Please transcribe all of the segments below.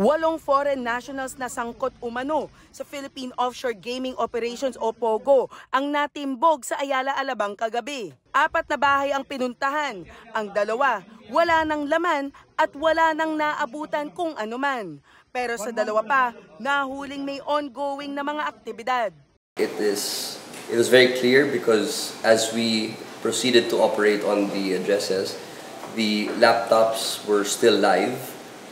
8 foreign nationals na sangkot umano sa Philippine Offshore Gaming Operations o POGO ang natimbog sa Ayala, Alabang kagabi. 4 na bahay ang pinuntahan, ang 2 wala ng laman at wala nang naabutan kung anuman. Pero sa 2 pa, nahuling may ongoing na mga aktibidad. It was very clear because as we proceeded to operate on the addresses, the laptops were still live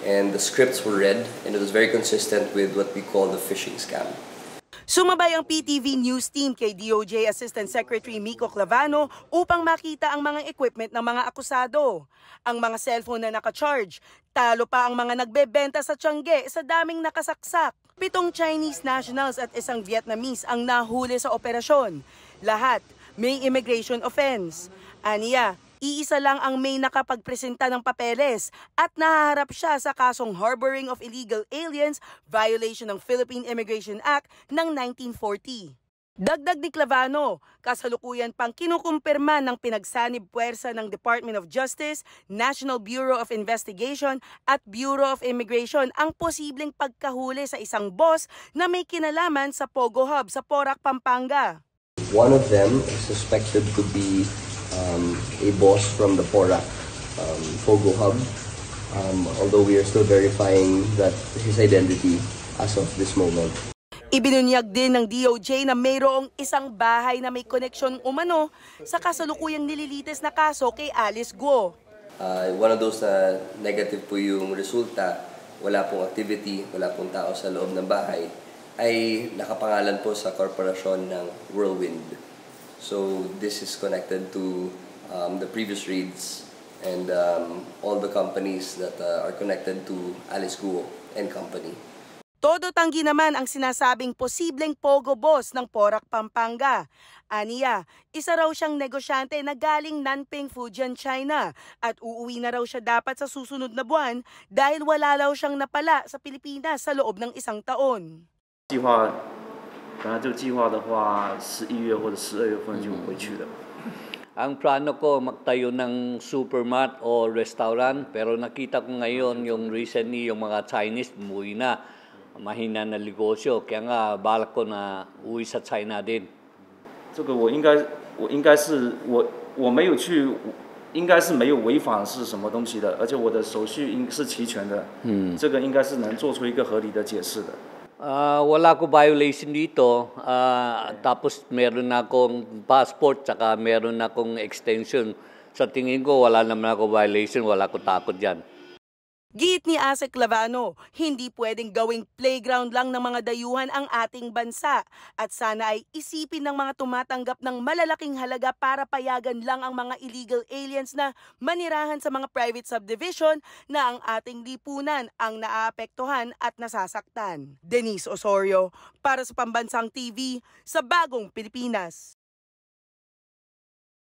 and the scripts were read, and it was very consistent with what we call the phishing scam. Sumabay ang PTV News Team kay DOJ Assistant Secretary Mico Clavano upang makita ang mga equipment ng mga akusado. Ang mga cellphone na nakacharge, talo pa ang mga nagbebenta sa Tiangge sa daming nakasaksak. 7 Chinese nationals at 1 Vietnamese ang nahuli sa operasyon. Lahat may immigration offense. Aniya, iisa lang ang may nakapagpresenta ng papeles at nahaharap siya sa kasong harboring of illegal aliens, violation ng Philippine Immigration Act ng 1940. Dagdag ni Clavano, kasalukuyan pang kinukumpirma ng pinagsanib puwersa ng Department of Justice, National Bureau of Investigation at Bureau of Immigration ang posibleng pagkahuli sa isang boss na may kinalaman sa Pogo Hub sa Porac, Pampanga. One of them is suspected to be a boss from the Porac Pogo Hub, although we are still verifying that his identity as of this moment. Ibinunyag din ng DOJ na mayroong isang bahay na may koneksyon umano sa kasalukuyang nililitis na kaso kay Alice Guo. One of those na negative po yung resulta, wala pong activity, wala pong tao sa loob ng bahay, ay nakapangalan po sa korporasyon ng Whirlwind. So this is connected to the previous raids and all the companies that are connected to Alice Guo and company. Todo tanggi naman ang sinasabing posibleng Pogo boss ng Porac, Pampanga. Aniya, isa raw siyang negosyante na galing Nanping, Fujian, China at uuwi na raw siya dapat sa susunod na buwan dahil wala raw siyang napala sa Pilipinas sa loob ng 1 taon. 本来这个计划的话，11月或者12月份就回去的。 Ang plano ko magtayo ng supermart o restaurant, pero nakita ko ngayon yung recently yung mga Chinese umuwi na, mahina na negosyo, kaya nga balak ko na uwi sa China din. 这个我应该是我没有去，应该是没有违反是什么东西的，而且我的手续是齐全的。这个应该是能做出一个合理的解释的。 Wala ko violation dito, tapos meron na akong passport, saka meron na akong extension. Sa tingin ko, wala naman ako violation, wala ko takot dyan. Giit ni Ase Clavano, hindi pwedeng gawing playground lang ng mga dayuhan ang ating bansa at sana ay isipin ng mga tumatanggap ng malalaking halaga para payagan lang ang mga illegal aliens na manirahan sa mga private subdivision na ang ating lipunan ang naaapektuhan at nasasaktan. Denise Osorio, para sa Pambansang TV, sa Bagong Pilipinas.